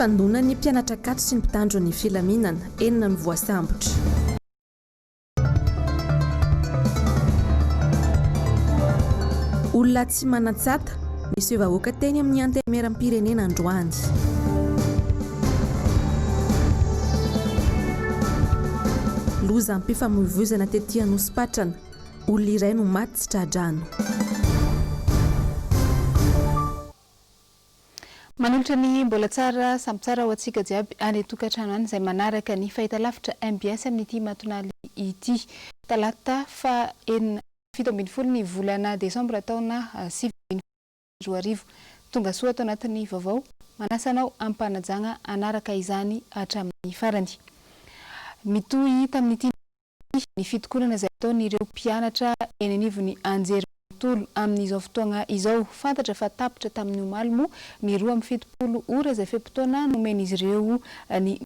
Fandonany mpianatra Akato sy ny mpitandro ny filaminana enina ny voasambotra. Olona tsy manatsata misy vahoaka teny amin'ny antemeram-pirenena androany. Loza ampifamoivoizana tetỳ Anosipatrana, olona iray no maty tsy tradrano. Manolotra ny mbola tsara samby tsara ho antsika jiaby any tokantrano any izay manaraka ny fahitalavitra MBS amin'ity matonaly ity. Talata fa 17 ny volana Desambra taona 2024. Tonga soa ato anatin'ny vaovao manasanao ampanajanga anaraka izany hatramin'ny farany. Mitohy tamin'ity ny fitokonana izay ataon'ireo mpianatra eny anivon'ny Anjery amin'izao fotoagna izao. Fantatra fa tapitra tamin'ny omaly ny 27 ora izay fe-potoana nomen'izy ireo ny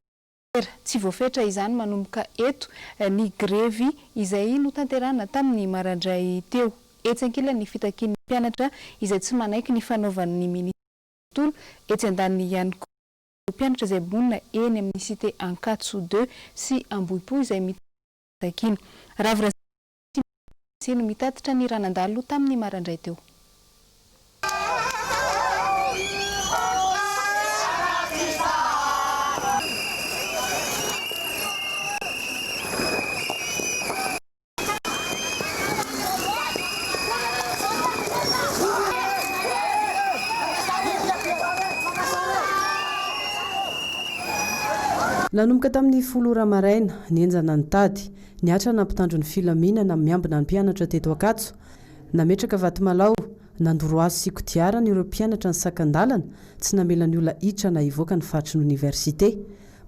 tsy voafetra izany manomboka eto ny grevy izay notanterahana tamin'ny maraindray teo. Etsy ankilany fitakian'ny mpianatra izay tsy manaiky ny fanaovan'ny ministra etsy andaniny ihany koa mpianatra izay monina eny amin'ny cité Ankatso 2 sy Ambohipo izay mitakiana. Ravira sino mitatitra ny ranandalo tamin'ny maraindray teo. Nanomboka tamin'ny 10 ora maraina nienjana ny tady niatra nampitandro ny filaminana miambina ny mpianatra teto Akatso, nametraka Vatomalaho, nandoro azy sy kodiarana ireo mpianatra ny sakandalana tsy namela ny olona hitrana hivoaka ny faritry ny université.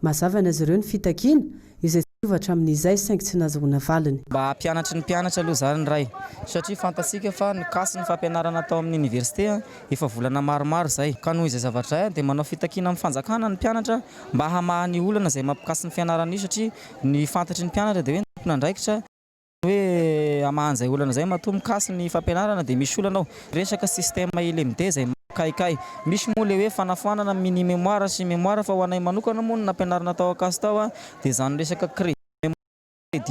Mazava ny azy ireo ny fitakiana izay tsovatra amin'izay saingy tsy nahazoana valiny. Mba mpianatra ny mpianatra aloha zany ray satria fantasika fa nikasy ny fampianarana atao amin'ny université efa volana maromaro zay ka noho izay zavatra dia manao fitakiana amin'ny fanjakana ny mpianatra mba hamahany olana izay mampikasy ny fianarana io satria ny fantatry ny mpianatra dia hoe nandraikitra hoe amahan'izay olana zay matoa mikasy ny fampianarana dia misy olana ao resaka système LMD izay kaikay misy moa le hoe fanafoanana mini mémoire sy mémoire fa ho anay manokana moa nampianarana tao Akasy tao dia zany resaka crédit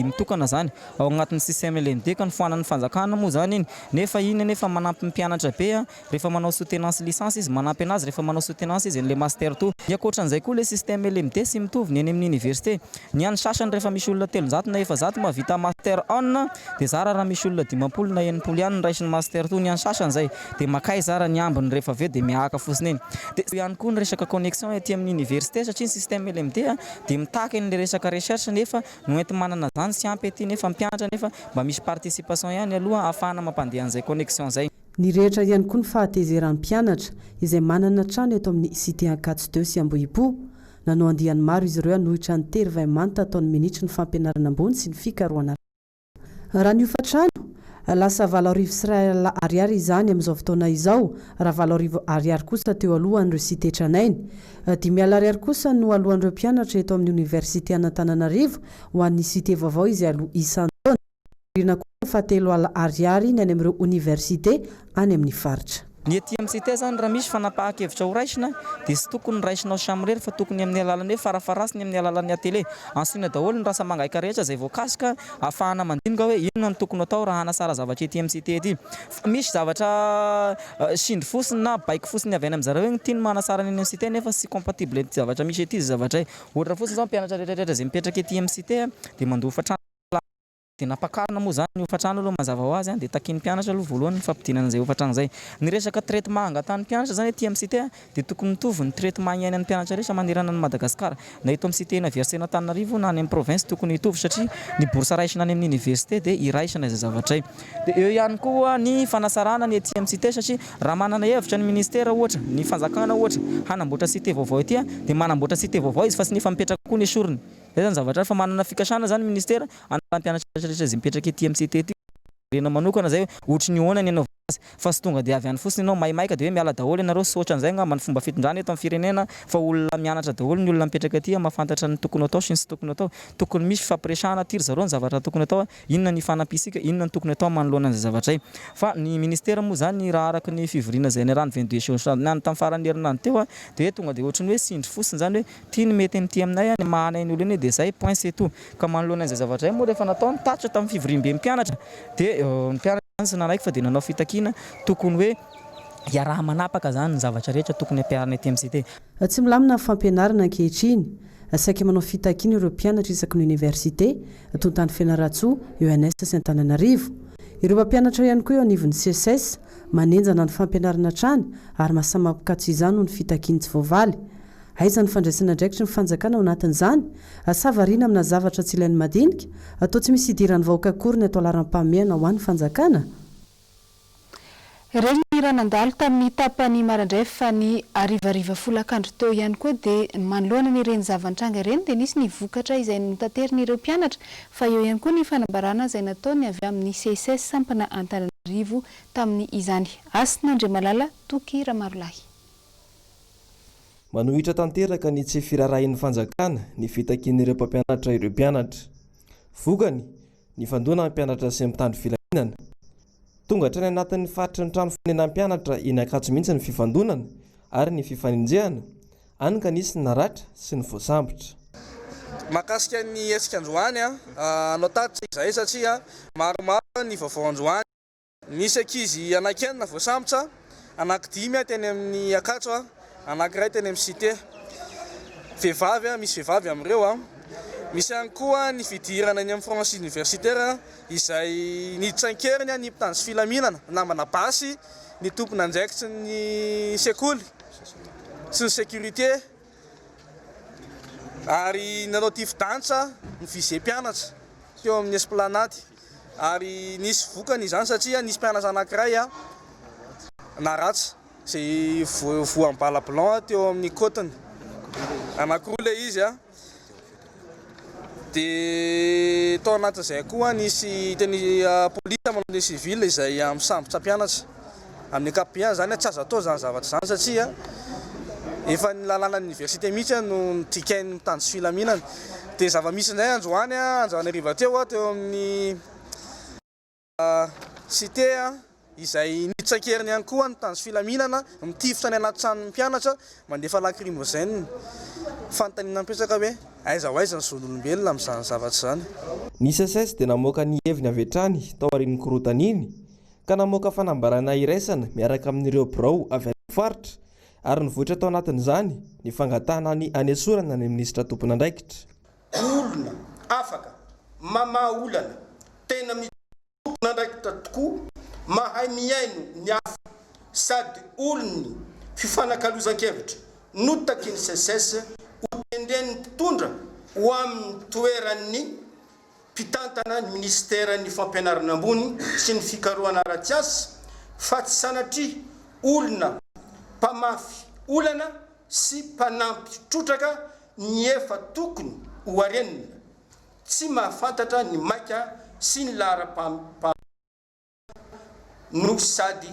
mitokana zany ao agnatin'ny système LMD ka ny foanan'ny fanjakana moa zany iny nefa iny nefa manampy mpianatra be rehefa manao soutenance licence izy manampy anazy rehefa manao soutenance izy le master tout ny akoatran'izay koa le système LMD sy mitovy ny eny amin'ny université ny any sasany rehefa misy olona 300 na 700 mavita master 1 dia zara raha misy olona 50 na 90 ihany ny raisiny master tout ny any sasany zay dia makay zara ny ambiny rehefa aveo dia miahaka fosiny eny dia ihany koa ny resaka connexion ety amin'ny université satria ny système LMD dia mitaky ny resaka recherche nefa noety manana zany sy ampy ety nefa mpianatra nefa mba misy participation ihany aloha ahafahana mampandeha an'izay connexion zay. Ny rehetra ihany koa ny fahatezeran'ny mpianatra izay manana trano eto amin'ny cité Ankatso 2 sy Ambohipo nanao andiany maro izy ireo hanohitra ny tery manta ataon'ny minitry ny fampianarana ambony sy ny fikarohana. Raha ny ofatrano lasa 7 sy ariary izany amin'izao fotoana izao raha 7 ariary kosa teo alohan'ireo cité Tranainy. 5 ariary kosa no alohan'ireo mpianatra eto amin'ny université Antananarivo ho an'ny cité vaovao izy aloha isan-taona. Rina koa fa 3 ariary ny any amin'ireo université any amin'ny faritra. Ny ety amin'ny cité zany raha misy fanapahakevitra ho raisina dia sy tokony raisinao samirery fa tokony amin'ny alalan'ny hoe farafarasiny amin'ny alalan'ny atélé ansiona daholo ny rasa mangaika rehetra izay voakasika ahafahana mandinika hoe inona no tokony atao raha hanasara zavatra ety amin'ny cité ety. Misy zavatra sindry fosiny na baiky fosiny avy any amin'izareo hoe tiany manasara ny cité nefa sy compatible ety zavatra misy ety izy zavatra ohatra fotsiny izao mpianatra rehetrarehetra izay mipetraka ety amin'ny cité dia mandofa trano dia napakarina moa zany ny hofatrano aloha mazava ho azy dia takian'ny mpianatra aloha voalohany ny fampidinana an'izay hofatrano izay. Ny resaka traitement angatan'ny mpianatra zany ety amin'ny cité dia tokony mitovy ny traitement iainan'ny mpianatra rehetra manerana ny Madagasikara na eto amin'ny cité université Antananarivo na any amin'ny province tokony hitovy satria ny bourse raisina any amin'ny université dia iraisana izay zavatra io. Dia eo ihany koa ny fanasarana ny ety amin'ny cité satria raha manana hevitra ny ministera ohatra ny fanjakana ohatra hanamboatra cité vaovao ety dia manamboatra cité vaovao izy fa sy nefa mipetraka koa ny esoriny. Zay zany zavatra fa manana fikasana zany ministera anampianatra rehetra izay mipetraka ety amin'ny cité ety rena manokana zay ohatra ny hoana ny fa sy tonga dia avy any fotsiny ianao maimaika dia hoe miala daholo ianareo sotra an'izay ngamba ny fomba fitondrana eto amin'ny firenena fa olona mianatra daholo ny olona mipetraka aty mahafantatra ny tokony atao sy ny sy tokony atao tokony misy fampiresahana aty ry zareo ny zavatra tokony atao inona ny fanampisika inona ny tokony atao manoloana an'izay zavatra izay fa ny ministera moa zany raha araka ny fivoriana izay niarahany 22 nany tamin'ny farany herinandro teo dia tonga dia ohatrany hoe sindry fotsiny zany hoe tia ny mety amin'ity aminay ny mahanay ny olona dia zay point c'est tout ka manoloana an'izay zavatra izay moa rehefa natao nitatra tamin'ny fivoriam-be mpianatra dia ny mpianatra sy nanaiky fa dia nanao fitakiana tokony hoe iaraha manapaka zany ny zavatra rehetra tokony ampiarana ety amin'izay tsy milamina ny fampianarana ankehitriny saika manao fitakiana ireo mpianatra isaky ny université tontany Fianaratsoa ENS sy Antananarivo ireo mpampianatra ihany koa eo anivon'ny CSS manenjana ny fampianarana trany ary mahasamapikatso izany noho ny fitakiany tsy voavaly aiza ny fandraisana ndraikitry ny fanjakana ao anatin'izany savarina amina zavatra tsy ilain'ny madinika atao tsy misy idiran'ny vahoaka akory ny atao laram-pahamehana ho an'ny fanjakana ireny ny ranandalo tamin'ny tapany marandray fa ny arivariva folakandro teo ihany koa dia manoloana ny ireny zavantranga ireny dia nisy ny vokatra izay notanteriny ireo mpianatra fa eo ihany koa ny fanambarana izay nataony avy amin'ny CSS sampana Antananarivo tamin'ny izany Asin'Andriamalala Toky Ramarolahy manohitra tanteraka ny tsy firarahin'ny fanjakana ny fitakian'ireo mpampianatra ireo mpianatra vokany ny fandona mpianatra sy mitandro filaminana tonga hatrany anatin'ny faritry ny trano fonenan'ny mpianatra eny Ankatso mihitsy ny fifandonana ary ny fifaninjehana any ka nisy ny naratra sy ny voasambotra mahakasika ny hetsika androany anao tatitra izay satria maromaro ny vaovao androany misy ankizy anankenina voasambotra anankidimy teny amin'ny Ankatso anankiray teny amin'ny cité vehivavy misy vehivavy amin'ireo misy ihany koa ny fidirana ny amin'ny France universitaire izay nitsankeriny ny mpitandro sy filaminana namana basy ny tompony andraikitsy ny sekoly sy ny sécurité ary nanao tify-danitra ny vice mpianatra teo amin'ny esplanady ary nisy vokany izany satria nisy mpianatra anankiray naratsy izay voam-bala blanc teo amin'ny kotiny anankiroa ilay izy dia tao anatin'izay koa nisy teny polisa manao ny civil izay misambotra mpianatra amin'ny ankapobeny zany tsy azo atao zany zavatra zany satria efa ny lalàna université mihitsy no nitikain'ny mitandro sy filaminana dia zava-misy indray androany Anjanariva teo amin'ny cité izay nitsankeriny ihany koa mitandro sy filaminana mitifitra ny anaty tranon'ny mpianatra mandefa lacrymogène fanontaniana mipetraka hoe aiza ho aiza ny zon'olombelona amin'izany zavatra zany ny CSS dia namoaka ny heviny avy hatrany tao aorian'ny korotaniny ka namoaka fanambarana iraisana miaraka amin'ireo birao avy amin'ny faritra ary nivoatra tao anatin'izany ny fangatahana ny anesorana ny minisitra tompony andraikitra olona afaka mamaha olana tena tompony andraikitra tokoa mahay miaino ny afa sady olony fifanankalozan-kevitra notaky ny CSS hotendren'ny mpitondra ho amin'ny toeran'ny mpitantana ny ministera ny fampianarana ambony sy ny fikarohana ara-tsiasa fa tsy sanatria olona mpamafy olana sy mpanampy trotraka ny efa tokony ho arenina tsy mahafantatra ny maika sy ny no sady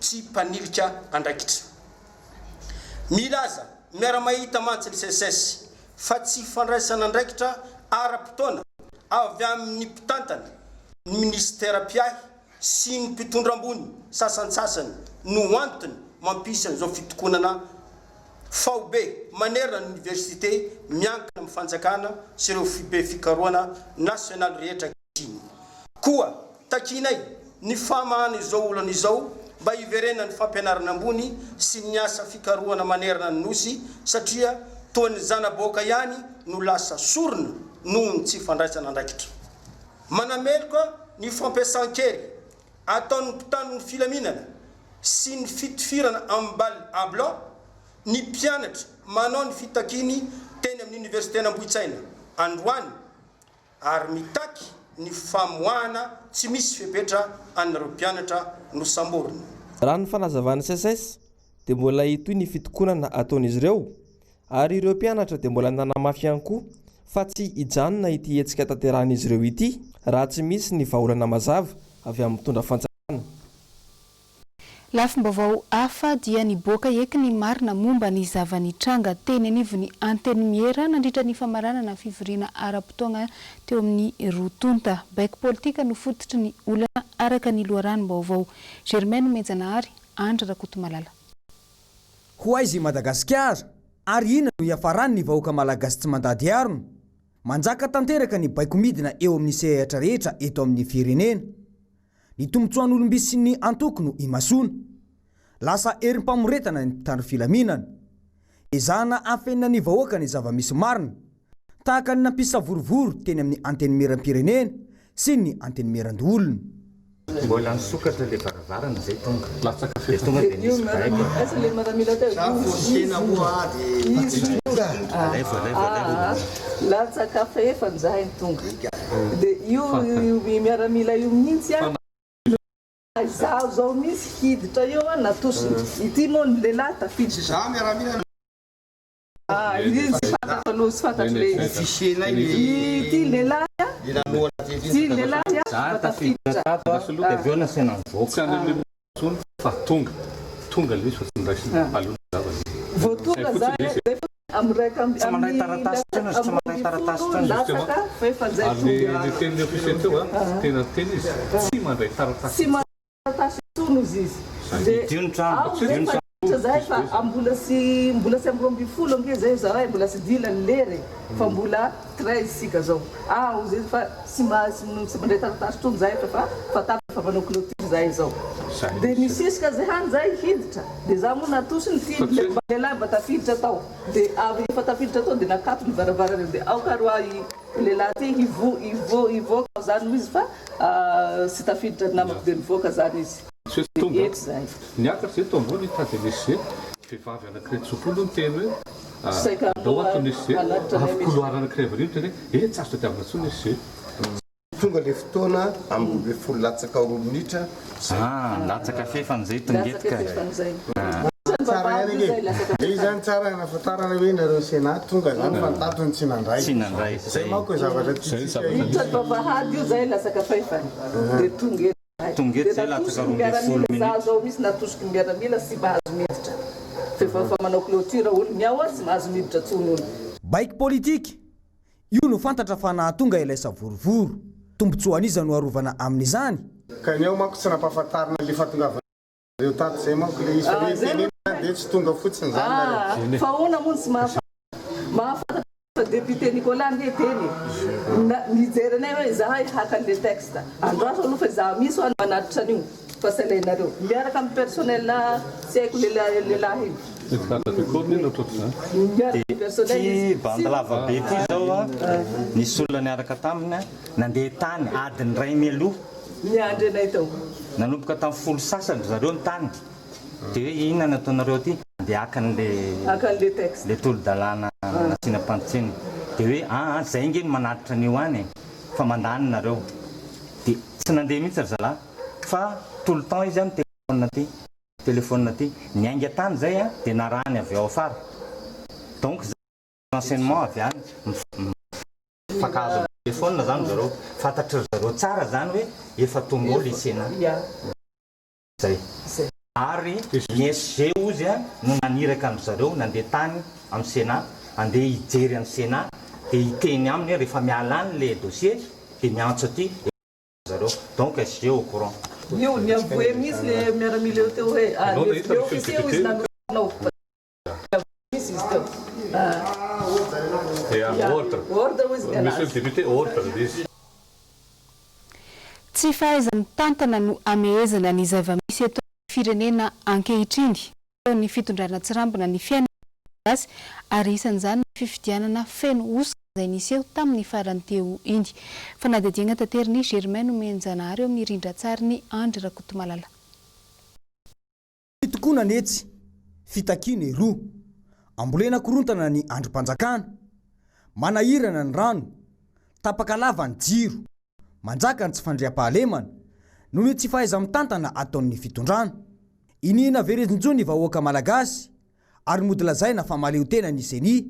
tsy mpanilika andraikitra milaza miara-mahita mantsy ny CSS fa tsy fandraisana andraikitra ara-potoana avy amin'ny mpitantana ny ministera piahy sy ny mpitondra ambony sasansasany no antony mampisy an'izao fitokonana faobe manerana ny université miankina amin'ny fanjakana sy ireo be fikarohana nasionaly rehetra ankehitriny koa takinay ny famahana izao olana izao mba hiverena ny fampianarana ambony sy ny asa fikarohana manerana ny nosy satria toa ny zanaboaka ihany no lasa sorona noho ny tsy fandraisana andraikitra manameloka ny fampiasan-kery ataon'ny mpitandro ny filaminana sy ny fitifirana amblan ny mpianatra manao ny fitakiny teny amin'ny université n'Ambohitsaina androany ary mitaky ny famoahana tsy misy fepetra an'ireo mpianatra no samborina raha ny fanazavana CSS dia mbola hitoy ny fitokonana ataon'izy ireo ary ireo mpianatra dia mbola nanamafy ihany koa fa tsy hijanona ity hetsika tanteran'izy ireo ity raha tsy misy ny vahaolana mazava avy amin'ny mitondra fanjakana. Lafim-baovao hafa dia niboaka eky ny marina momba ny zavanitranga teny anivony anteny miera nandritra ny famaranana fivoriana ara-potoana teo amin'ny rotonta. Baiko politika no fototry ny olana araka ny loharanom-baovao. Germaine Menjanahary, Andra Rakotomalala. Ho aizy Madagasikara ary ina no iafarany ny vahoaka malagasy tsy mandady arona. Manjaka tanteraka ny baiko midina eo amin'ny sehatra rehetra eto amin'ny firenena. Ny tombotsoan'olombisy sy ny antoko no imasona. Lasa erim-pamoretana ny mpitandro filaminana. Ezahana afenina ny vahoaka ny zava-misy marina, tahaka ny nampisa vorovoro teny amin'ny anteny meram-pirenena sy ny anteny meran-dolona. Mbola nisokatra le varavarana zay tonga. Dia tonga dia nisy baiko. Latsaka efa mizahay ny tonga. Dia io miaramila io mihitsy zao misy hiditra eo natosiny. Ity moa ny lehilahy tafiditra. Za miaramila. Izy fantatro aloha sy fantatro le fichier-nay ity lehilahy. Ity lehilahy tafiditra. Dia veo nasena nivoaka. Fa tonga le izy fa tsy ndraisina alona zavany. Vao tonga zay Tsy mandray taratasy tena, tsy mandray taratasy tena. Ary teny ofisier teo tena teny izy tsy mandray taratasy. Tsy mandray taratasy tsono izy. Dio ny trano. Zay fa mbola sy ambiromby folo nge zay zao mbola sy dila lery fa mbola 13 sika zao. Zay fa sy mandray taratasy tsono zay fa tapy fa manao clôture zay zao. Dia nisisika zay hany zay hiditra. Dia za moa natosiny fidy lehilahy mba tafiditra tao. Dia avy efa tafiditra tao dia nakato ny varavarana eo. Dia aokaroa lehilahy ty hivoaka zany izy fa sy tafiditra namako dia nivoaka zany izy. Niakatra zay tao ambony tady nisy vehivavy anankiray tsopolo ny teny hoe dao antony nisy avokoloara anankiray variny teny hoe tsarotra tiavina tso nisy tonga le fotoana amin'ny folo latsaka roa minitra. Latsaka fefan'izay tongetika. Izy zany tsara nafatarana hoe nareo Sénat tonga zany fa tatony tsy nandray. Tsy nandray. Zay manko zavatra hiditra bavahady io zay lasaka fahefany. Dia tongety zay latsaka roa ambin'ny folo minitra. Zao misy natosiky miaramila sy mahazo miditra. Fa manao clôture olo miao tsy mahazo miditra tsony olo. Baiko politika io no fantatra fa nahatonga ilay savorovoro. Tombotsoan'iza no arovana amin'izany. Ka ny ao manko tsy nampahafantarina le fahatongavana reo tato zay manko le izy hoe tenena dia tsy tonga fotsiny zany. Fa ona moa tsy mahafantatra fa député Nicolas nge teny. Nijerenay hoe zahay haka le texte. Androaso aloha fa za misy hoany manatitra an'io fa sy alainareo. Miaraka amin'ny personnel tsy haiko lehilahy iny. Ty bandalava be ty zao nisy olona niaraka taminy nandeha tany adiny ray mialoha niandry anay tao nanomboka tamin'ny folo sasany zareo ny tany dia hoe inona nataonareo ty dia akan'le texte le tolo-dalàna nasiana pantsiny dia hoe zay nge manatitra an'io any fa mandany nareo dia tsy nandeha mihitsy ry zalahy fa tout le temps izy amin'ny telefônina ty niainga tany zay dia narany avy ao afara donc enseignement avy any mifakahazo telefônina zany zareo fantatry zareo tsara zany hoe efa tonga olo isena zay ary ny SG ozy no naniraka amin'ny zareo nandeha tany amin'ny Sénat andeha hijery amin'ny Sénat dia hiteny aminy rehefa miala any le dossier dia miantso aty zareo donc SG au courant. Io niavoe misy le miaramila eo teo hoe le officier izy nanao misy izy teo. Monsieur le député, ordre izy. Tsy fahaiza mitantana no amehezana ny zava-misy eto firenena ankehitriny. Ny fitondrana tsirambina ny fiainana gasy ary isan'izany ny fifidianana feno osika izay nisy eo tamin'ny farany teo iny. Fanadihadiana tanteriny Germaine Menjanahary eo amin'ny rindran-tsary ny Andry Rakotomalala. Fitokoana netsy fitakiny roa ambolena korontana ny androm-panjakana manahirana ny rano tapaka lava ny jiro manjaka ny tsy fandriam-pahalemana noho ny tsy fahaiza mitantana ataon'ny fitondrana. Inina verejinjo ny vahoaka malagasy ary mody lazaina fa maleo tena ny seni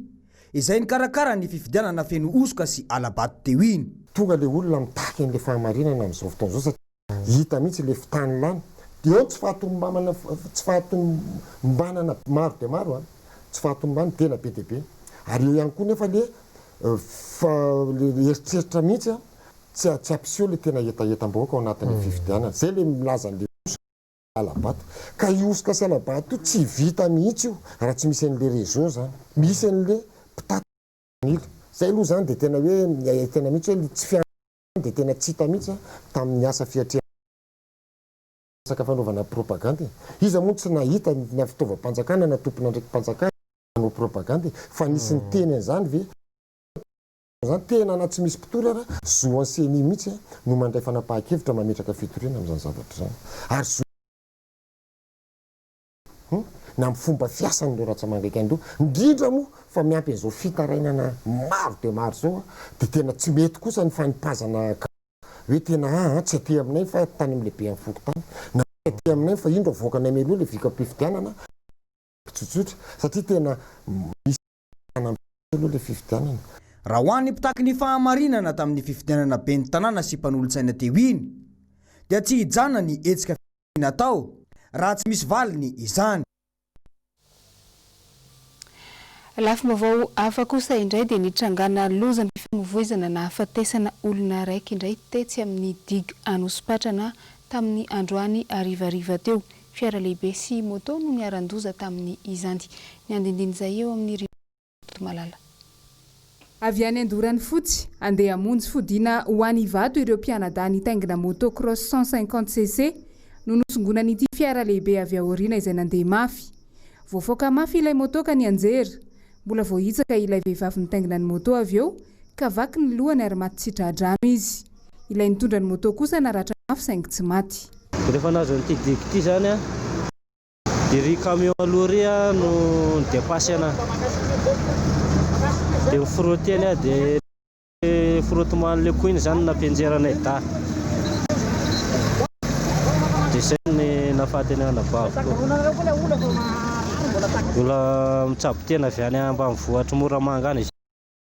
izay ny karakara ny fifidianana feno osoka sy alabato teo iny. Tonga le olona mitaky an'le fahamarinana amin'izao fotoana izao. hita mihitsy le fitany lany dia eo tsy fahatombanana maro dia maro tsy fahatombany tena be dia be ary eo ihany koa nefa le eritreritra mihitsy tsy ampiseho le tena etaetam-bahoaka ao anatin'ny fifidianana zay le milaza le alabato ka iosoka sy alabato tsy vita mihitsy io raha tsy misy an'le réseau zany misy an'le mpitatanila zay aloha zany dia tena hoe tena mihitsy hoe tsy fianana dia tena tsy hita mihitsy tamin'ny asa fiatrehana saka fanaovana propagande izy moa tsy nahita na fitaovam-panjakana na tompona ndraiky mpanjakana nanao propagande fa nisy ny teny an'izany ve zany tena na tsy misy mpitoro ara zo anseny mihitsy no mandray fanapahan-kevitra mametraka fitoriana amin'izany zavatra zany ary na amin'ny fomba fiasan'ireo ratsamangaiky andreo indrindra moa fa miampy an'izao fitarainana maro dia maro zao dia tena tsy mety kosa ny fanipazana hoe tena tsy aty aminay fa tany amin'lehibe amin'ny foko tany na aty aminay fa indro avoakanay meloha le vika-pifidianana tsotsotra satria tena misy aloha le fifidianana raha hoan'ny mpitaky ny fahamarinana tamin'ny fifidianana be ny tanàna sy mpanolo-tsaina teo iny dia tsy hijana ny etsika natao raha tsy misy valiny izany. Lafim-baovao hafa kosa indray dia nitrangana lozam-pifamoivoizana na hafatesana olona raiky indray tetsy amin'ny digue Anosipatrana tamin'ny androany arivariva teo. Fiara lehibe sy moto no niaran-doza tamin'ny izany. Ny andindin'izay eo amin'ny rivotra Malala. Avy any Andorany fotsy andeha hamonjy fodiana ho any Ivato ireo mpianadahy nitaingina motocross 150cc no nosongona n'ity fiara lehibe avy aoriana izay nandeha mafy. Voafoaka mafy ilay moto ka nianjera. Mbola voahitsaka ilay vehivavy nitaingina ny moto avy eo ka vaky ny lohany ary maty sitradrano izy. Ilay nitondra ny moto kosa naratra mafy saingy tsy maty. Rehefa nazo n'ity digue ity zany dia ry camion aloha ry no nidepasy ana. Dia frotty any dia frottement le koiny zany nampianjeranay da. Dia zay ny nahafaty any anabaviko. Mbola mitsabo tena avy any ambanivohitra Moramanga any izy.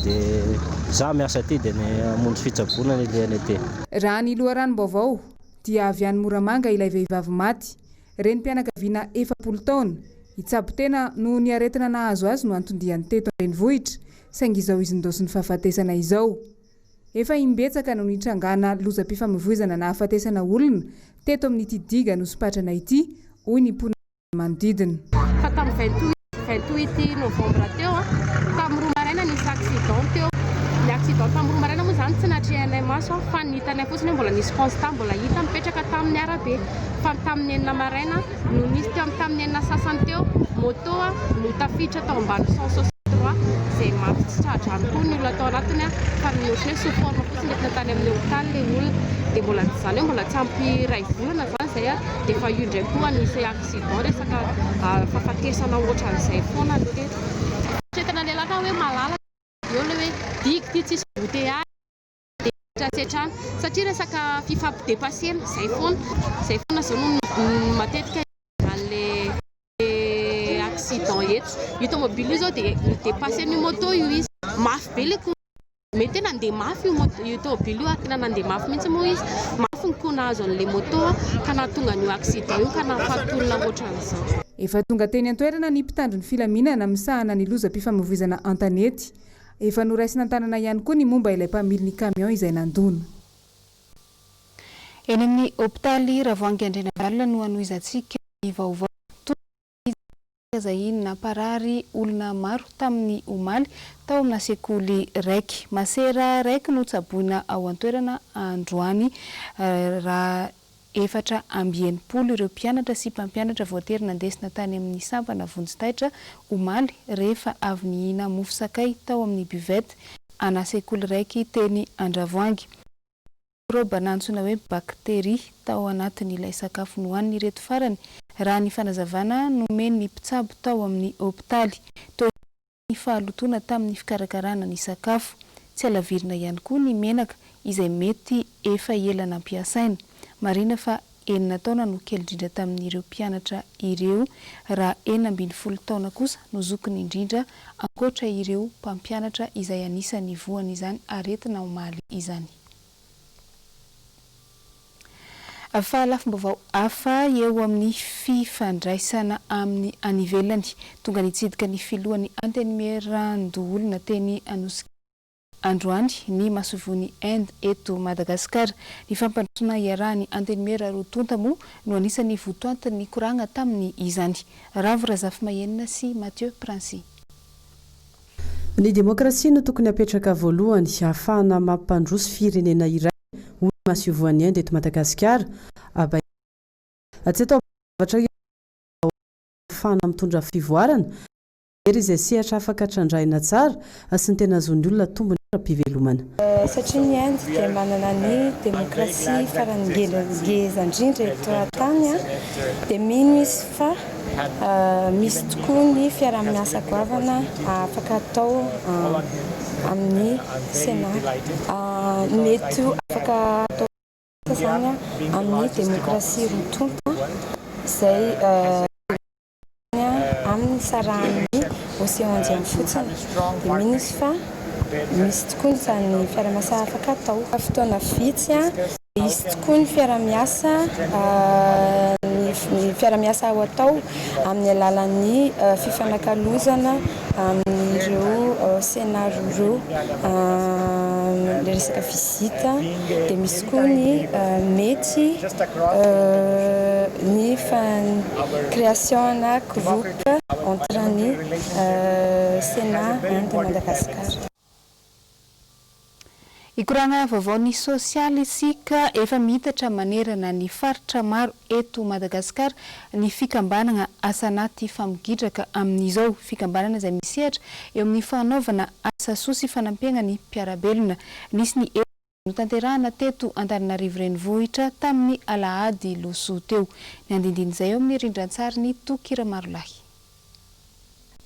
Dia za miasa aty dia ny hamonjy fitsaboana ny ilay any aty. Raha ny loharanom-baovao dia avy any Moramanga ilay vehivavy maty. Renim-pianakaviana 70 taona itsabo tena no ny aretina nahazo azy no antondihany teto an-drenivohitra saingy izao izy ndosy ny fahafatesana izao. Efa imbetsaka no nitrangana lozam-pifamoivoizana na hafatesana olona teto amin'ity digue Anosipatrana ity hoy ny mponina manodidina. Fa tamin'ny 28 novambra teo tamin'ny roa maraina nisy accident teo. Ny accident tamin'ny roa maraina moa zany tsy natrehanay maso fa ny hitanay fotsiny mbola nisy constat mbola hita mipetraka tamin'ny arabe. Fa tamin'ny 9 maraina no nisy teo tamin'ny 9 sasany teo moto no tafiditra tao ambany 163 zay maty tsy tradrano koa ny olona tao anatiny fa ny otriny hoe soforma fotsiny entina tany amin'ny hôpitaly le olona dia mbola zany hoe mbola tsy ampy ray volana zany zay dia fa io ndray koa nisy accident resaka fahafatesana ohatran'izay foana aloha teto. Tretana lelaka hoe malala eo le hoe digue ty tsisy embouteillage dia tratsetrana satria resaka fifampidepasena zay foana zao no matetika an'le accident eto. Io tomobile io zao dia depassen'ny moto io izy mafy be le mety nandeha mafy io tomobile io tena nandeha mafy mihitsy moa izy mafy ny koa nahazo an'le moto ka nahatonga n'io accident io ka nahafaty olona ohatran'izao. Efa tonga teny an-toerana ny mpitandro ny filaminana misahana ny lozam-pifamoivoizana antanety. Efa noraisina an-tanana ihany koa ny momba ilay mpamily ny camion izay nandona. Eny amin'ny hôpitaly Ravoahangy Andrenavalona no anoizantsika ny vaovao zahiny namparary olona maro tamin'ny omaly tao amina sekoly raiky. Masera raiky no tsaboina ao an-toerana androany raha 480 ireo mpianatra sy mpampianatra voatery nandesina tany amin'ny sampana Vonjitaitra omaly rehefa avy nihina mofo sakay tao amin'ny buvette ana sekoly raiky teny Andravoahangy. Roba nantsona hoe bakteria tao anatin'ilay sakafo nohaniny reto farany. Raha ny fanazavana nomeny ny mpitsabo tao amin'ny hôpitaly toy ny fahalotona tamin'ny fikarakarana ny sakafo. Tsy alavirina ihany koa ny menaka izay mety efa ela nampiasaina. Marina fa 9 taona no kely indrindra tamin'ireo mpianatra ireo raha 70 taona kosa no zokiny indrindra ankoatra ireo mpampianatra izay anisany voany izany aretina omaly izany. Fa lafim-baovao hafa eo amin'ny fifandraisana amin'ny anivelany tonga nitsidika ny filohan'ny antenimieran-doolona teny Anosika androany ny masovony Inde eto Madagasikara. Ny fampandrosoana iarahany antenimiera rotonta moa no anisany votoantan'ny koragna tamin'ny izany. Ravo Razafy Mahenina sy Mathieu Princy. Ny demokrasia no tokony apetraka voalohany ahafahana mampandroso firenena iray ho masovony Inde eto Madagasikara. Atseto zavatra ahafahana mitondra fivoarana izay sehatra afaka trandrahina tsara sy ny tena azon'ny olona tombony ara-pivelomana. Satria ny Inde dia manana ny demokrasia farany ngeza indrindra eto an-tany dia mino izy fa misy tokoa ny fiaraha-miasa goavana afaka atao amin'ny Sénat. Mety afaka atao zany amin'ny demokrasia rotonta izay amin'ny sarahany océan Indien fotsiny dia mino izy fa misy tokoa izany fiara-miasa afaka atao. Fotoana vitsy misy tokoa ny fiara-miasa ao atao amin'ny alalan'ny fifanakalozana amin'ireo Sénat ruraux le resaka vizita dia misy koa ny mety ny création na groupe entre ny Sénat Inde Madagasikara. Ikorana vaovao sosialy isika efa mitatra manerana ny faritra maro eto Madagasikara ny fikambanana asanaty famogidraka amin'izao fikambanana izay misehatra eo amin'ny fanaovana asa soa sy fanampiana ny mpiarabelona. Nisy ny notanterahana teto Antananarivo renivohitra tamin'ny alahady loso teo. Ny andindin'izay eo amin'ny rindran-tsary ny Tokira Marolahy.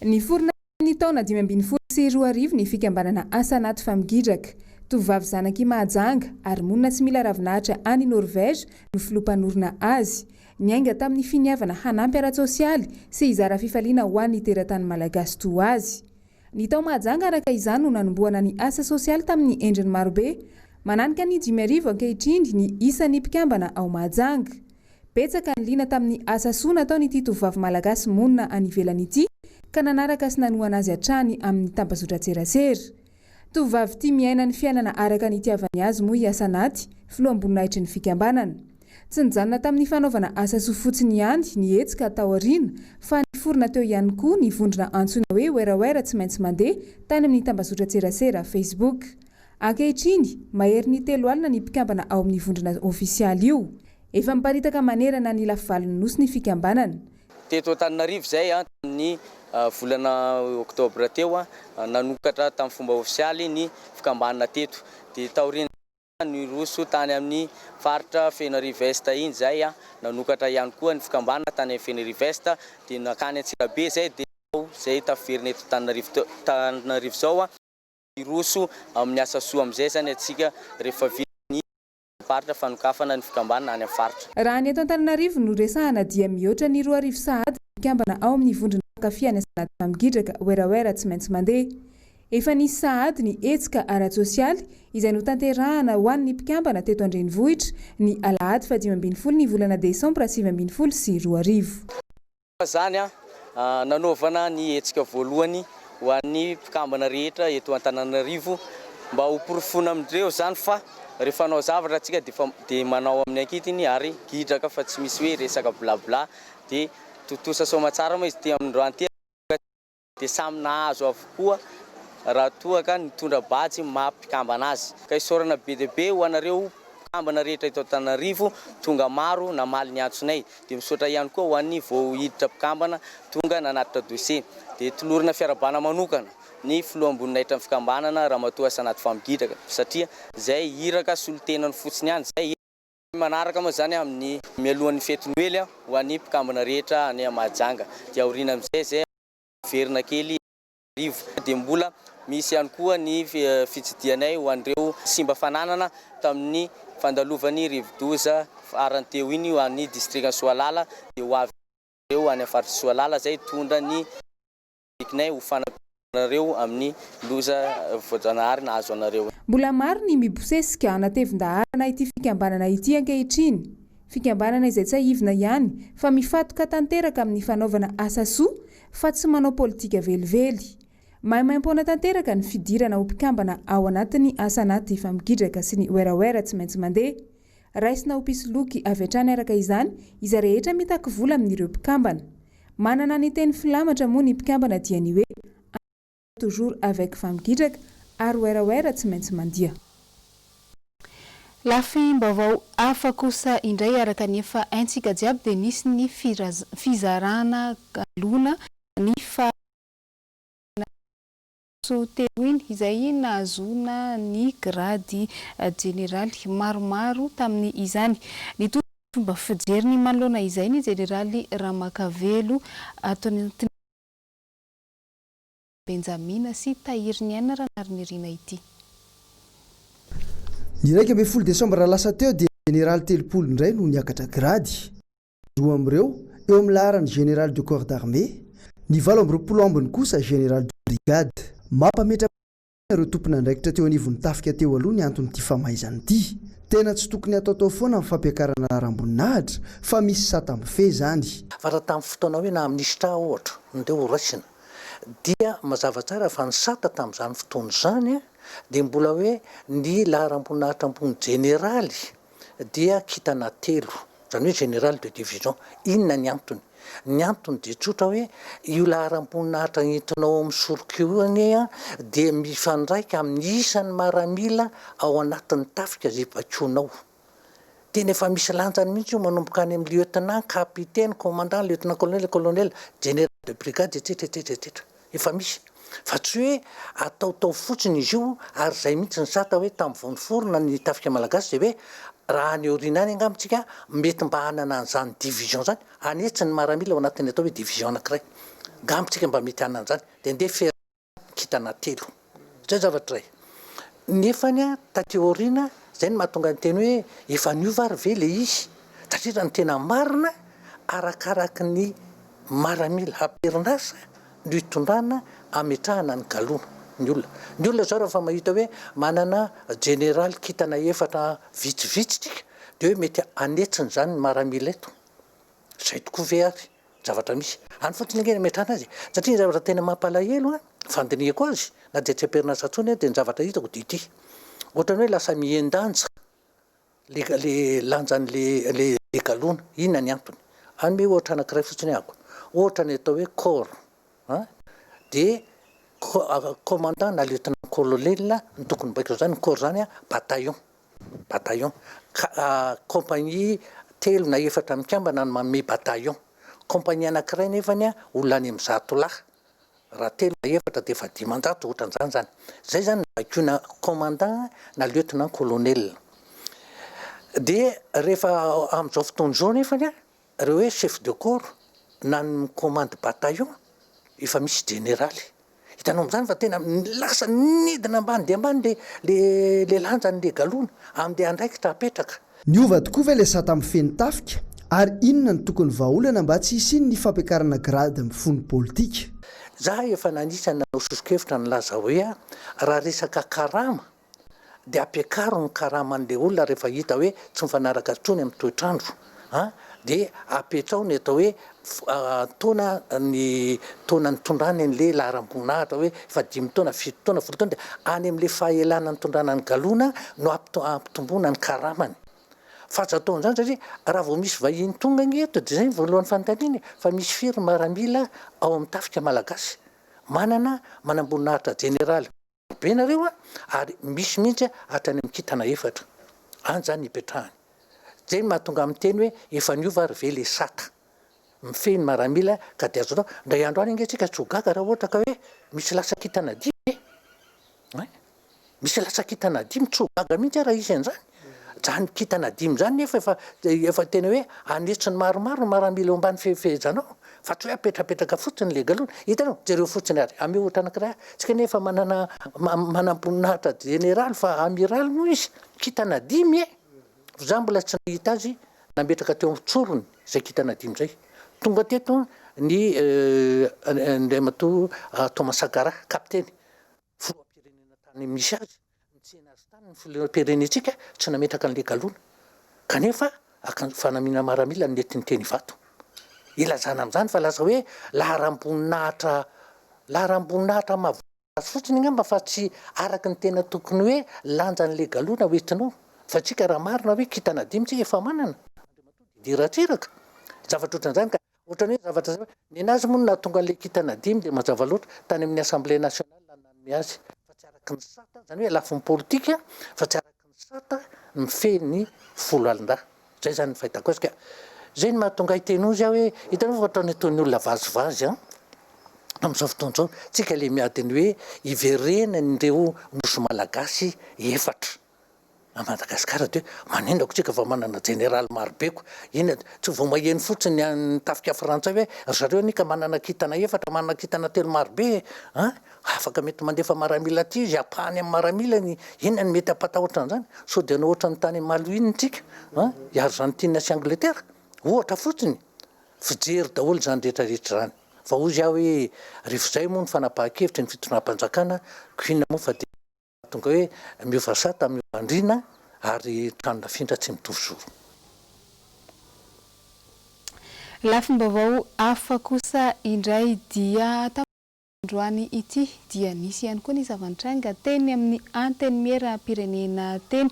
Ny forona ny taona 2024 ny fikambanana asanaty famogidraka. Tovavy zanaky Mahajanga ary monina tsy mila ravinahitra any Norvège no filompanorina azy. Niainga tamin'ny finiavana hanampy ara-tsosialy sy hizara fifaliana ho an'ny teratany malagasy toa azy. Ny tao Mahajanga araka izany no nanomboana ny asa sosialy tamin'ny endriny marobe. Mananika ny 2000 ankehitriny ny isan'ny mpikambana ao Mahajanga. Betsaka ny liana tamin'ny asa soa nataon'ity tovavy malagasy monina any ivelany ity ka nanaraka sy nanoana azy hatrany amin'ny tambazotra-tserasera. Tovavy tia miaina ny fiainana araka ny itiavany azy moa Asanaty, filoam-boninahitry ny fikambanana. Tsy nijanona tamin'ny fanaovana asa soa fotsiny ihany ny hetsika tao aoriana fa niforona teo ihany koa ny vondrona antsoina hoe weraWera tsy maintsy mandeha tany amin'ny tambazotra-tserasera Facebook. Ankehitriny mahery ny 3 alina ny mpikambana ao amin'ny vondrona ofisialy io. Efa miparitaka manerana ny lafivalon'ny nosy ny fikambanana. Teto Antananarivo zay amin'ny volana oktobra teo nanokatra tamin'ny fomba ofisialy ny fikambanana teto. Dia taoriana ny roso tany amin'ny faritra Fenarivo Est iny zay nanokatra ihany koa ny fikambanana tany amin'ny Fenarivo Est dia nakany Antsirabe zay dia zay tafiverina eto Antananarivo zao ny roso amin'ny asa soa amin'izay zany atsika rehefa ny faritra fanokafana ny fikambanana any amin'ny faritra. Raha ny eto Antananarivo no resahana dia mihoatra ny 2 arivo sahady fikambana ao amin'ny vondrona kafiana Asanaty famogidraka weraWera tsy maintsy mandeha. Efa nisy sahady ny hetsika ara-tsosialy izay notanterahana ho an'ny mpikambana teto Andrenivohitra ny alahady 15 ny volana Desambra 2024. Zany nanaovana ny hetsika voalohany ho an'ny mpikambana rehetra eto Antananarivo mba ho porofona amindreo zany fa rehefa anao zavatra atsika dia manao amin'ny ankitiny ary gidraka fa tsy misy hoe resaka blabla dia totosa somatsara moa izy ty amin'androany ty dia samy nahazo avokoa raha toa ka nitondra batsy mampikambana azy. Ka isorana be dia be ho anareo mpikambana rehetra eto Antananarivo tonga maro namaly ny antsonay dia misaotra ihany koa ho an'ny vao hiditra mpikambana tonga nanatitra dossier dia tolorina fiarabana manokana ny filoam-boninahitra ny fikambanana Ramatoa Asanaty famogidraka satria zay hiraka solotenany fotsiny ihany zay manaraka moa zany amin'ny mialohan'ny fety noely ho an'ny mpikambana rehetra any Mahajanga dia aoriana amin'izay zay verina kely rivo dia mbola misy ihany koa ny fitsidianay ho an'ireo simba fananana tamin'ny fandalovan'ny rivo-doza farany teo iny ho an'ny distrikta Soalala dia ho avy ireo any faritra Soalala zay tondra ny ikinay ho fanampianareo amin'ny loza voajanahary nahazo anareo. Mbola maro ny mibosesika anatevin-daharana ity fikambanana ity ankehitriny. fikambanana izay tsy aivina ihany fa mifatoka tanteraka amin'ny fanaovana asa soa fa tsy manao politika velively. Maimaimpona tanteraka ny fidirana ho mpikambana ao anatin'ny asa anaty efa migidraka sy ny oeraoera tsy maintsy mandeha. Raisina ho mpisoloky avy hatrany araka izany izy rehetra mitaky vola amin'ireo mpikambana. Manana ny teny filamatra moa ny mpikambana dia ny hoe toujours avec famigidrak ary oeraoera tsy maintsy mandia. Lafim-baovao hafa kosa indray araka ny efa aintsika jiaby dia nisy ny fizarana galona ny teo iny izay nahazona ny grady generaly maromaro tamin'ny izany. Ny fomba fijery ny manoloana izay ny generaly Ramakavelo ataony Benjamina sy Tahiriniana ranary ny rina ity. Ny 1 Desambra lasa teo dia général telopolo indray no niakatra grady. Roa amin'ireo eo amin'ny laharany général de corps d'armée, ny 20 ambiny kosa général de brigade. Mampametra ireo tompona andraikitra teo anivon'ny tafika teo aloha ny antonyity famaizany ity. Tena tsy tokony atao foana amin'ny fampiakarana laharam-boninahitra fa misy satam-be zany. Fa raha tamin'ny fotoana hoe na ministra ohatra ndeo horaisina dia mazava tsara fa ny sata tamin'izany fotoana izany dia mbola hoe ny laharam-boninahitra ambony generaly dia kitana 3, izany hoe général de division. Inona ny antony? Ny antony dia tsotra hoe io laharam-boninahitra entinao amin'ny sorokiony dia mifandraika amin'ny isan'ny maramila ao anatin'ny tafika zay vakonao. Tena efa misy lanjany mihitsy io manomboka any amin'ny lieutenant, capitaine, commandant, lieutenant colonel, général de brigade etc. Efa misy. Fa tsy hoe ataotao fotsiny izy io ary izay mihitsy ny sata hoe tamin'ny vonoforona ny tafika malagasy dia hoe raha ny orinany angamitsika mety mba hanana an'izany division zany, anetsy ny maramila ao anatin'ny atao hoe division anankiray. Ngamitsika mba mety hanana an'izany dia ndeha kitana 3. Zay zavatra iray. Nefany taty orina zay ny mahatonga ny teny hoe efa niova ary ve le izy satria raha ny tena marina arakaraky ny maramila aperinasa no hitondrana ametrahana ny galona ny olona zao raha fa mahita hoe manana général kitana 4 vitsivitsitsika dia hoe mety anetsiny zany ny maramila eto. Zay tokoa ve ary zavatra misy any fotsiny angeny ametrahana azy satria ny zavatra tena mampalahelo fandinihako azy na dia tsy aperinasa tsony dia ny zavatra hitako dia ity. Ohatrany hoe lasa miendanja le lanjan'ny le galona. Inona ny antony? Any hoe ohatra anankiray fotsiny ako ohatra ny atao hoe corps dia commandant na lieutenant colonel ny tokony baiko zany ny corps zany bataillon compagnie 3 na 4 mikambana ny manome bataillon. Compagnie anankiray nefany olona any amin'ny 100 lahy raha 3 na 4 dia efa 500 ohatran'izany zany. Zay zany baikona commandant na lieutenant colonel. Dia rehefa amin'izao fotoana izao nefany reo hoe chef de corps na ny commande bataillon efa misy généraly. Hitanao amin'izany fa tena lasa nidina ambany dia ambany le lanjan'le galona amin'ilay andraikitra apetraka. Niova tokoa ve ilay sata amin'ny feny tafika ary inona ny tokony vahaolana mba tsy hisiny ny fampiakarana grady amin'ny fony politika? Za efa nanisana nanao sosokevitra ny laza hoe raha resaka karama dia ampiakaro ny karama an'ilay olona rehefa hita hoe tsy mifanaraka tsony amin'ny toetrandro dia apetrao ny atao hoe taona ny tondrany an'ilay laharam-boninahitra hoe efa 5 taona 7 taona 10 taona dia any amin'ilay fahaelana ny tondrana ny galona no ampitombona ny karamany. Fahazataony zany satria raha vao misy vahiny tonga eto dia zay voalohany fanontaniany fa misy firy maramila ao amin'ny tafika malagasy manam-boninahitra generaly be nareo ary misy mihitsy hatrany amin'ny kitana 4 any zany ipetrahany. Zay mahatonga amin'ny teny hoe efa niova ary ve le sata mifeny maramila ka dia azo atao ndray andro any antsika tsy ho gaga raha ohatra ka hoe misy lasa kitana 5 misy lasa kitana 5 tsy ho gaga mihitsy raha isy an'izany. Zany kitana 5 zany efa tena hoe anetsiny maromaro maramila eo ambany fehezanao fa tsy hoe apetrapetraka fotsiny le galona. Hitanao jereo fotsiny ary ame ohatra anankiray tsika nefa manam-boninahitra général fa amiral moa izy kitana 5 za mbola tsy nahita azy nametraka teo amin'ny tsorony zay kitana 5 zay. Tonga teto ny Andriamatoa Thomas Sankara kapiteny filoham-pirenena tany misy azy ny tsena azy tany ny filoham-pirenentsika tsy nametraka an'le galona kanefa fanamina maramila netiny teny vato ilazana amin'izany fa laza hoe laharam-boninahitra mavasy fotsiny ngamba fa tsy araky ny tena tokony hoe lanjan'le galona hoentinao fa tsika raha marina hoe kitana dimy tsika efa manana diratreraka zavatra ohatran'izany ka ohatrany hoe zavatra zay ny anazy moa nahatonga an'le kitana dimy dia mazava loatra tany amin'ny assemblée nationale nanome azy fa tsy araky ny sata zany hoe lafiny politika fa tsy araky ny sata mifeny folo alin-dà zay zany ny fahitako azy ka zay ny mahatonga itenozy aho hoe hitanao fa ataony ataon'ny olona vazivazy a amin'izao fotoana izao tsika le miadiny hoe iverenan'ireo nosy malagasy efatra a Madagasikara dia manendako tsika fa manana général marobeko iny tsy vao maheno fotsiny ny tafika frantsay hoe ry zareo nika manana kitana efatra manana kitana telo marobe afaka mety mandefa maramila ty izy apahany amin'ny maramila ny inona ny mety apatahotra an'izany so dia no ohatra ny tany malouine tsika i Argentine sy Angleterre ohatra fotsiny fijery daholo zany rehetrarehetra zany fa ozy aho hoe rehefa zay moa ny fanapahan-kevitra ny fitondram-panjakana kuina moa fa dia tonga hoe miova sata miova andrina ary tranona findra tsy mitovy zoro. Lafim-baovao hafa kosa indray dia androany ity dia nisy ihany koa ny zavan-tranga teny amin'ny anteny miera-pirenena teny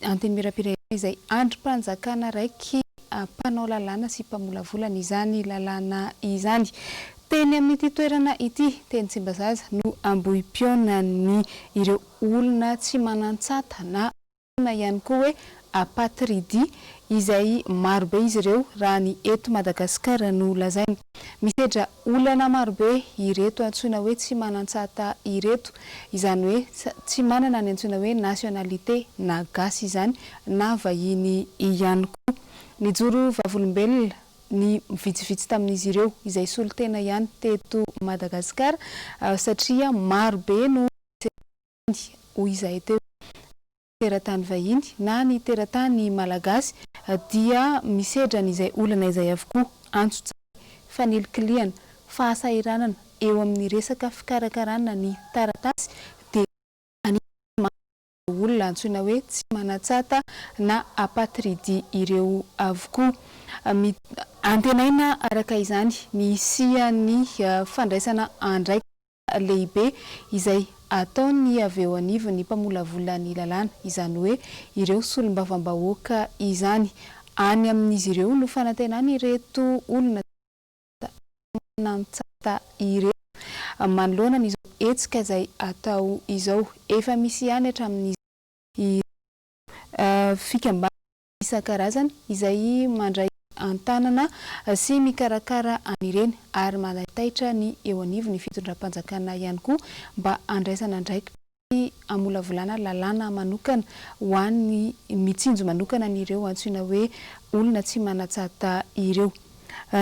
anteny miera-pirenena izay androm-panjakana raiky mpanao lalàna sy mpamolavolana izany lalàna izany. Teny amin'ity toerana ity teny Tsimbazaza no ambohi-piona ny ireo olona tsy manan-tsata na olona ihany koa hoe apatridi izay marobe izy ireo raha ny eto Madagasikara no lazainy. Misedra olana marobe ireto antsoina hoe tsy manan-tsata ireto izany hoe tsy manana ny antsoina hoe nationalité na gasy izany na vahiny ihany koa. Ny joro vavolombelona ny vitsivitsy tamin'izy ireo izay solotena ihany teto Madagasikara satria marobe no hoy izay teo teratany vahiny na ny teratany malagasy dia misedra n'izay olana izay avokoa antso fanelikiliana fahasairanana eo amin'ny resaka fikarakarana ny taratasy dia olona antsoina hoe tsy manan-tsata na apatridi ireo avokoa. Antenaina araka izany ny siany fandraisana andraika lehibe izay ataony avy eo anivon'ny mpamolavolana ny lalàna izany hoe ireo solombavam-bahoaka izany any amin'izy ireo no fanantenany ireto olona manan-tsata ireto manoloana n'izao hetsika izay atao izao efa misy ihany hatramin'ny fikambana isan-karazany izay mandray antanana sy mikarakara anireny ary manataitra ny eo anivon'ny fitondram-panjakana ihany koa mba andraisana ndraiky amolavolana lalàna manokana ho an'ny mitsinjo manokana n'ireo antsoina hoe olona tsy manan-tsata ireo.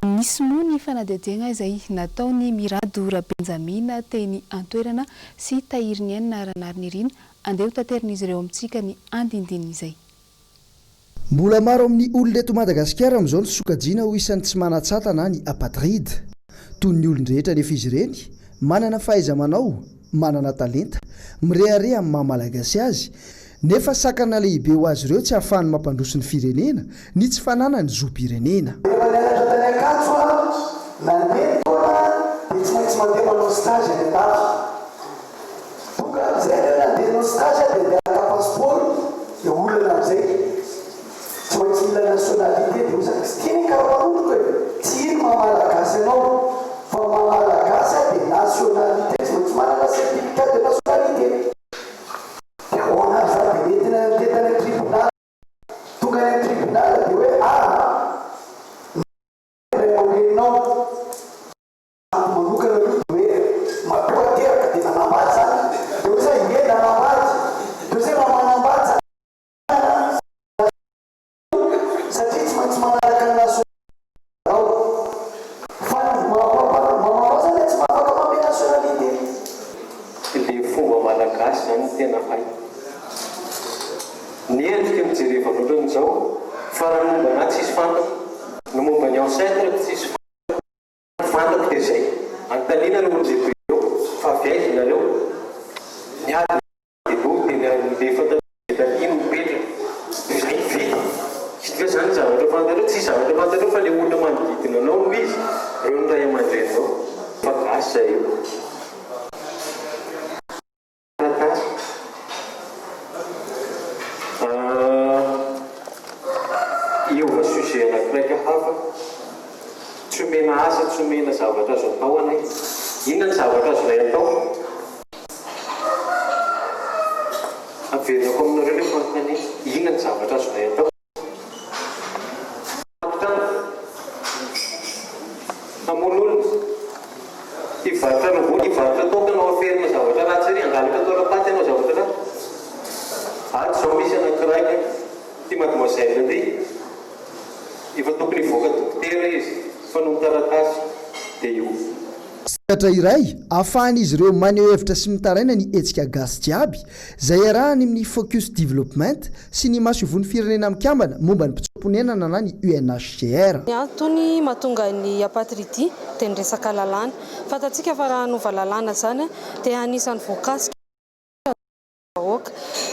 Nisy moa ny fanadihadiana izay nataony Mirado Rabenjamina teny antoerana sy tahiriny ihany naranariny irina andeha ho tanterina izy ireo amintsika ny andindinina izay. Mbola maro amin'ny olona eto Madagasikara amin'izao ny sokajiana ho isan'ny tsy manan-tsata na ny apatride toy ny olon-drehetra nefa izy ireny manana fahaiza-manao, manana talenta, mirehare amin'ny maha-malagasy azy nefa sakana lehibe ho azy ireo tsy ahafahany mampandroso ny firenena ny tsy fanana ny zoom-pirenena. Tsy maintsy mila nationalité dia misy tiany karamanondro hoe tsy ino mamalagasy ianao fa mamalagasy dia nationalité tsy maintsy manana certificat de nationalité dia hoana za dia entina tetany amin'ny tribunal tonga any amin'ny tribunal dia hoe reninao manokana io dia hoe mampiateraka dia nanambady zany dia hoe za ine nanambady dia zay raha manambady zany satria tsy maintsy manaraka ny nationalité fa mamao zany tsy mahafaka mame nationalité. Le fomba malagasy zany tena hay ny endrika mijereva loatra amin'izao farany momba na tsisy fantako no momba ny ancêtre tsisy fantako dia zay antanina no olonzay eo fa viaizy nareo niady dia lo dia lefa ino mipetra zay vita izy zany zany tsy zavatra matanao fa le olona manodidina anao no izy reo ny ray aman-drenao fa gasy zay io iova sujet anakiraika hafa tsy omena asa tsy omena zavatra azo atao anay inona ny zavatra azonay atao averako aminareo le fanontany inona ny zavatra azonay atao amon'olona ivarotra lovony ivarotra toka anao aferina zavatra ratsy ry angalaka atao rapaty anao zavatra ratsy ato zao misy anakiraika ty mademoiselle ty efa tokony voaka dokotera izy fanomtaratasy dia io satra iray ahafahan'izy ireo maneho hevitra sy mitaraina ny hetsika gasy jiaby izay arahany amin'ny focus development sy ny masovony firenena mikambana momba ny mpitsoponenana na ny UNHCR. Ny antony mahatonga ny apatridy dia ny resaka lalàna. Fatatsika fa raha hanova lalàna zany dia anisan'ny voankazo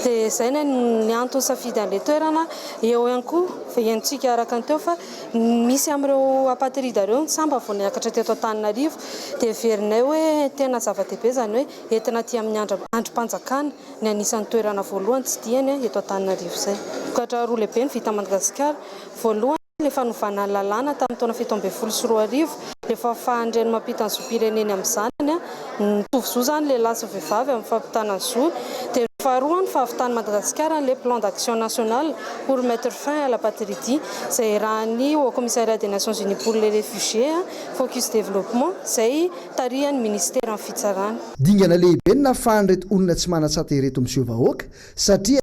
dia izay ny antony safidy an'ilay toerana eo ihany koa fa iantsika araka ny teo fa misy amin'ireo apatrida ireo samba vao niakatra teto Antananarivo dia verinay hoe tena zava-dehibe zany hoe entina aty amin'ny androm-panjakana ny anisan'ny toerana voalohany tsy diany eto Antananarivo izay. Vokatra roa lehibe ny vita Madagasikara voalohany le fanovana lalàna tamin'ny taona 17 le fahafahandreny mampita ny zoam-pireneny amin'izany mitovy zo zany lehilahy sy vehivavy amin'ny fampitana ny zo dia faharoa ny fahavitany Madagasikara le plan d'action national pour mettre fin à l'apatride izay rahan'ny au commissariat des Nations Unies pour les réfugiés focus développement izay tarihan'ny ministère amin'ny fitsarana. Dingana lehibe ny nahafahan'ireto olona tsy manan-tsata ireto miseho vahoaka satria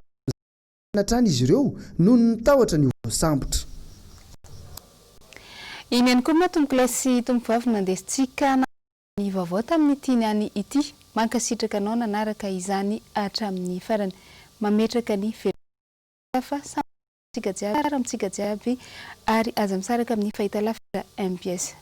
natrany izy ireo noho ny mitahotra ny voasambotra. Iny ihany koa matomboky lasy tombovavy nandesitsika ny vaovao tamin'ny tiany ity mankasitraka anao nanaraka izany hatramin'ny farany mametraka ny fa samitsika jiaby ary aza misaraka amin'ny fahitalavitra MPS.